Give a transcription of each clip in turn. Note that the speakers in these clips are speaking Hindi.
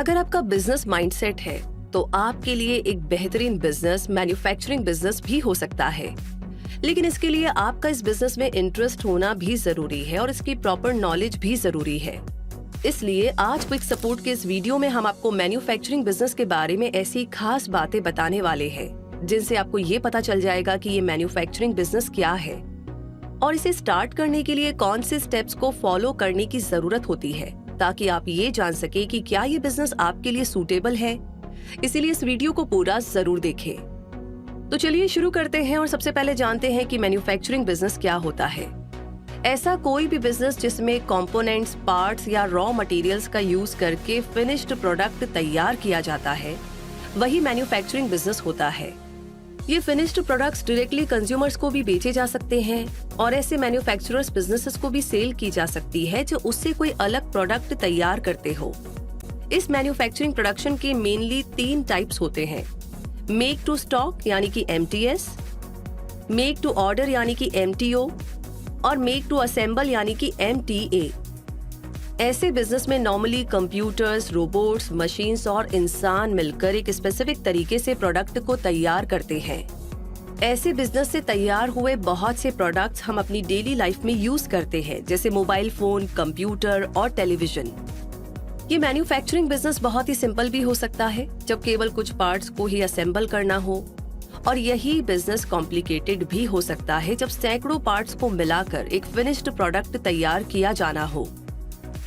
अगर आपका बिजनेस माइंडसेट है तो आपके लिए एक बेहतरीन बिजनेस मैन्युफैक्चरिंग बिजनेस भी हो सकता है, लेकिन इसके लिए आपका इस बिजनेस में इंटरेस्ट होना भी जरूरी है और इसकी प्रॉपर नॉलेज भी जरूरी है। इसलिए आज क्विक सपोर्ट के इस वीडियो में हम आपको मैन्युफैक्चरिंग बिजनेस के बारे में ऐसी खास बातें बताने वाले हैं जिनसे आपको ये पता चल जाएगा कि ये मैन्युफैक्चरिंग बिजनेस क्या है और इसे स्टार्ट करने के लिए कौन से स्टेप्स को फॉलो करने की जरूरत होती है, ताकि आप ये जान सके कि क्या ये बिजनेस आपके लिए सूटेबल है। इसीलिए इस वीडियो को पूरा जरूर देखें। तो चलिए शुरू करते हैं और सबसे पहले जानते हैं कि मैन्युफैक्चरिंग बिजनेस क्या होता है। ऐसा कोई भी बिजनेस जिसमें कंपोनेंट्स, पार्ट्स या रॉ मटेरियल्स का यूज करके फिनिश्ड प्रोडक्ट तैयार किया जाता है, वही मैन्युफैक्चरिंग बिजनेस होता है। ये फिनिश्ड प्रोडक्ट्स डायरेक्टली कंज्यूमर्स को भी बेचे जा सकते हैं और ऐसे मैन्युफैक्चरर्स बिजनेसेस को भी सेल की जा सकती है जो उससे कोई अलग प्रोडक्ट तैयार करते हो। इस मैन्युफैक्चरिंग प्रोडक्शन के मेनली 3 टाइप्स होते हैं। मेक टू स्टॉक यानी कि MTS, मेक टू ऑर्डर यानी कि MTO और मेक टू असेंबल यानी कि MTA। ऐसे बिजनेस में नॉर्मली कंप्यूटर्स, रोबोट्स, मशीन्स और इंसान मिलकर एक स्पेसिफिक तरीके से प्रोडक्ट को तैयार करते हैं। ऐसे बिजनेस से तैयार हुए बहुत से प्रोडक्ट्स हम अपनी डेली लाइफ में यूज करते हैं, जैसे मोबाइल फोन, कंप्यूटर और टेलीविजन। ये मैन्युफैक्चरिंग बिजनेस बहुत ही सिंपल भी हो सकता है जब केवल कुछ पार्ट्स को ही असेंबल करना हो, और यही बिजनेस कॉम्प्लिकेटेड भी हो सकता है जब सैकड़ों पार्ट्स को मिलाकर एक फिनिश्ड प्रोडक्ट तैयार किया जाना हो।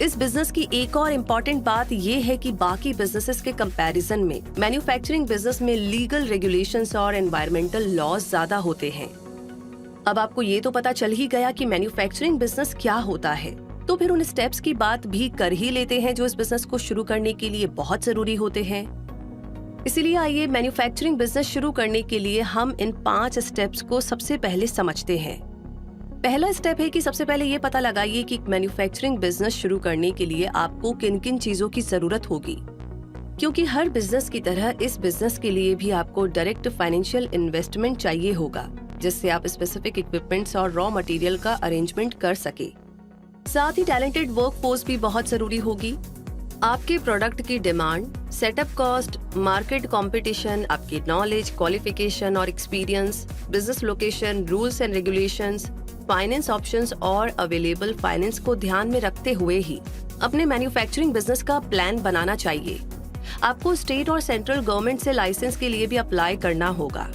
इस बिजनेस की एक और इम्पॉर्टेंट बात ये है कि बाकी बिजनेसेस के कंपैरिजन में मैन्युफैक्चरिंग बिजनेस में लीगल रेगुलेशंस और एनवायरमेंटल लॉज ज्यादा होते हैं। अब आपको ये तो पता चल ही गया कि मैन्युफैक्चरिंग बिजनेस क्या होता है, तो फिर उन स्टेप्स की बात भी कर ही लेते हैं जो इस बिजनेस को शुरू करने के लिए बहुत जरूरी होते हैं। इसीलिए आइए मैन्युफैक्चरिंग बिजनेस शुरू करने के लिए हम इन 5 स्टेप्स को सबसे पहले समझते हैं। पहला स्टेप है कि सबसे पहले ये पता लगाइए कि मैन्युफैक्चरिंग बिजनेस शुरू करने के लिए आपको किन किन चीजों की जरूरत होगी, क्योंकि हर बिजनेस की तरह इस बिजनेस के लिए भी आपको डायरेक्ट फाइनेंशियल इन्वेस्टमेंट चाहिए होगा, जिससे आप स्पेसिफिक इक्विपमेंट्स और रॉ मटेरियल का अरेंजमेंट कर सके। साथ ही टैलेंटेड वर्कफोर्स भी बहुत जरूरी होगी। आपके प्रोडक्ट की demand, setup cost, market competition, आपकी नॉलेज, क्वालिफिकेशन और experience, business location, rules and regulations, finance options और अवेलेबल फाइनेंस को ध्यान में रखते हुए ही अपने मैन्युफैक्चरिंग बिजनेस का प्लान बनाना चाहिए। आपको स्टेट और सेंट्रल गवर्नमेंट से लाइसेंस के लिए भी अप्लाई करना होगा।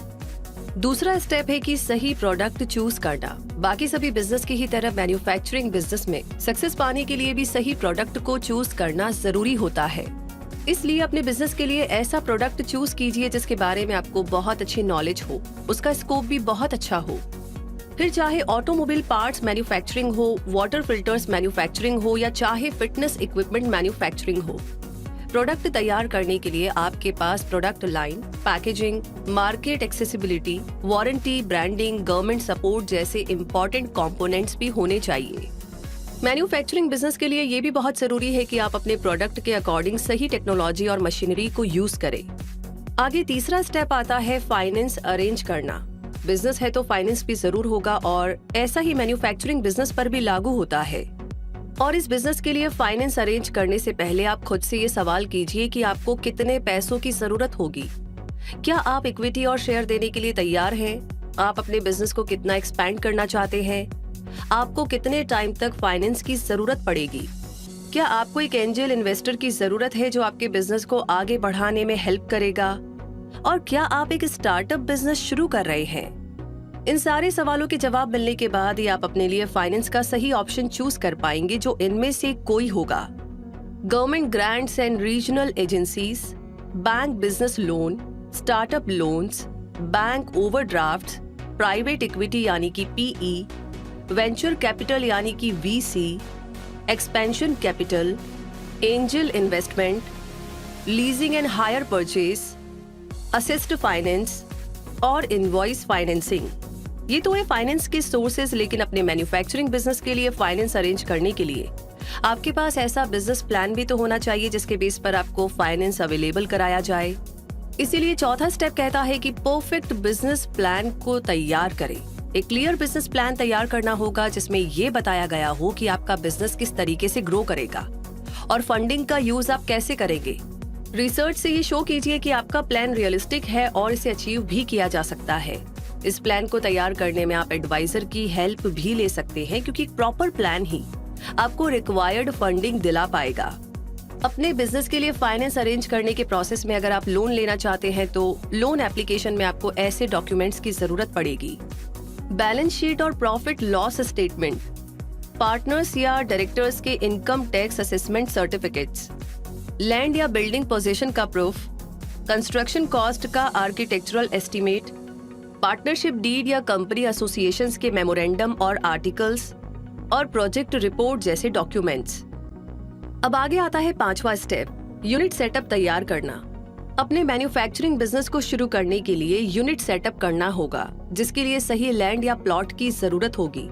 दूसरा स्टेप है कि सही प्रोडक्ट चूज करना। बाकी सभी बिजनेस की ही तरह मैन्युफैक्चरिंग बिजनेस में सक्सेस पाने के लिए भी सही प्रोडक्ट को चूज करना जरूरी होता है। इसलिए अपने बिजनेस के लिए ऐसा प्रोडक्ट चूज कीजिए जिसके बारे में आपको बहुत अच्छी नॉलेज हो, उसका स्कोप भी बहुत अच्छा हो। फिर चाहे ऑटोमोबाइल पार्ट्स मैन्युफैक्चरिंग हो, वाटर फिल्टर्स मैन्युफैक्चरिंग हो या चाहे फिटनेस इक्विपमेंट मैन्युफैक्चरिंग हो, प्रोडक्ट तैयार करने के लिए आपके पास product line, packaging, market accessibility, warranty, branding, government support जैसे इम्पोर्टेंट कंपोनेंट्स भी होने चाहिए। मैन्युफैक्चरिंग बिजनेस के लिए ये भी बहुत जरूरी है कि आप अपने प्रोडक्ट के अकॉर्डिंग सही टेक्नोलॉजी और मशीनरी को यूज करें। आगे तीसरा स्टेप आता है फाइनेंस अरेंज करना। बिजनेस है तो फाइनेंस भी जरूर होगा और ऐसा ही मैन्युफैक्चरिंग बिजनेस पर भी लागू होता है। और इस बिजनेस के लिए फाइनेंस अरेंज करने से पहले आप खुद से ये सवाल कीजिए कि आपको कितने पैसों की जरूरत होगी। क्या आप इक्विटी और शेयर देने के लिए तैयार हैं? आप अपने बिजनेस को कितना एक्सपैंड करना चाहते हैं? आपको कितने टाइम तक फाइनेंस की जरूरत पड़ेगी? क्या आपको एक एंजल इन्वेस्टर की जरूरत है जो आपके बिजनेस को आगे बढ़ाने में हेल्प करेगा? और क्या आप एक स्टार्टअप बिजनेस शुरू कर रहे हैं? इन सारे सवालों के जवाब मिलने के बाद ही आप अपने लिए फाइनेंस का सही ऑप्शन चूज कर पाएंगे, जो इनमें से कोई होगा। Government grants and regional agencies, bank business loan, startup loans, bank overdraft, private equity यानी कि PE, वेंचर कैपिटल यानी कि VC, expansion capital, angel investment, leasing and hire purchase, asset finance और इनवॉइस फाइनेंसिंग। ये तो है फाइनेंस के सोर्सेज, लेकिन अपने मैन्युफैक्चरिंग बिजनेस के लिए फाइनेंस अरेंज करने के लिए आपके पास ऐसा बिजनेस प्लान भी तो होना चाहिए जिसके बेस पर आपको फाइनेंस अवेलेबल कराया जाए। इसीलिए चौथा स्टेप कहता है कि परफेक्ट बिजनेस प्लान को तैयार करें। एक क्लियर बिजनेस प्लान तैयार करना होगा जिसमें ये बताया गया हो कि आपका बिजनेस किस तरीके से ग्रो करेगा और फंडिंग का यूज आप कैसे करेंगे। रिसर्च से ये शो कीजिए कि आपका प्लान रियलिस्टिक है और इसे अचीव भी किया जा सकता है। इस प्लान को तैयार करने में आप एडवाइजर की हेल्प भी ले सकते हैं, क्योंकि एक प्रॉपर प्लान ही आपको रिक्वायर्ड फंडिंग दिला पाएगा। अपने बिजनेस के लिए फाइनेंस अरेंज करने के प्रोसेस में अगर आप लोन लेना चाहते हैं तो लोन एप्लीकेशन में आपको ऐसे डॉक्यूमेंट्स की जरूरत पड़ेगी: बैलेंस शीट और प्रॉफिट लॉस स्टेटमेंट, पार्टनर्स या डायरेक्टर्स के income tax assessment certificates, land या बिल्डिंग पोजीशन का प्रूफ, कंस्ट्रक्शन कॉस्ट का आर्किटेक्चरल एस्टीमेट, पार्टनरशिप डीड या कंपनी एसोसिएशंस के मेमोरेंडम और आर्टिकल्स और प्रोजेक्ट रिपोर्ट जैसे डॉक्यूमेंट्स। अब आगे आता है 5वां स्टेप, यूनिट सेटअप तैयार करना। अपने मैन्युफैक्चरिंग बिजनेस को शुरू करने के लिए यूनिट सेटअप करना होगा, जिसके लिए सही लैंड या प्लॉट की जरूरत होगी।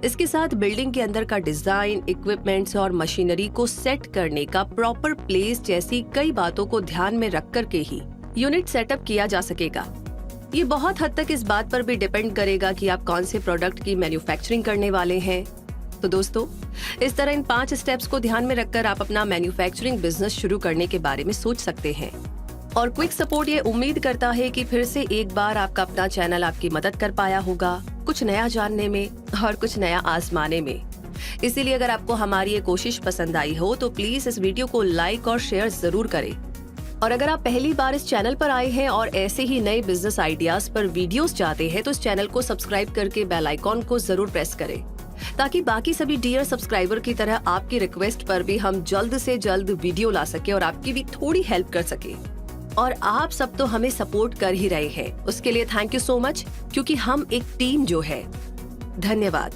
इसके साथ बिल्डिंग के अंदर का डिजाइन, इक्विपमेंट्स और मशीनरी को सेट करने का प्रॉपर प्लेस जैसी कई बातों को ध्यान में रख कर के ही यूनिट सेटअप किया जा सकेगा। ये बहुत हद तक इस बात पर भी डिपेंड करेगा कि आप कौन से प्रोडक्ट की मैन्युफैक्चरिंग करने वाले हैं। तो दोस्तों, इस तरह इन 5 स्टेप्स को ध्यान में रखकर आप अपना मैन्युफैक्चरिंग बिजनेस शुरू करने के बारे में सोच सकते हैं। और क्विक सपोर्ट ये उम्मीद करता है कि फिर से एक बार आपका अपना चैनल आपकी मदद कर पाया होगा कुछ नया जानने में और कुछ नया आजमाने में। इसीलिए अगर आपको हमारी ये कोशिश पसंद आई हो तो प्लीज इस वीडियो को लाइक और शेयर जरूर करें। और अगर आप पहली बार इस चैनल पर आए हैं और ऐसे ही नए बिजनेस आइडियाज पर वीडियोस चाहते हैं तो इस चैनल को सब्सक्राइब करके बेल आइकॉन को जरूर प्रेस करें, ताकि बाकी सभी डियर सब्सक्राइबर की तरह आपकी रिक्वेस्ट पर भी हम जल्द से जल्द वीडियो ला सके और आपकी भी थोड़ी हेल्प कर सके। और आप सब तो हमें सपोर्ट कर ही रहे हैं, उसके लिए थैंक यू सो मच, क्योंकि हम एक टीम जो है। धन्यवाद।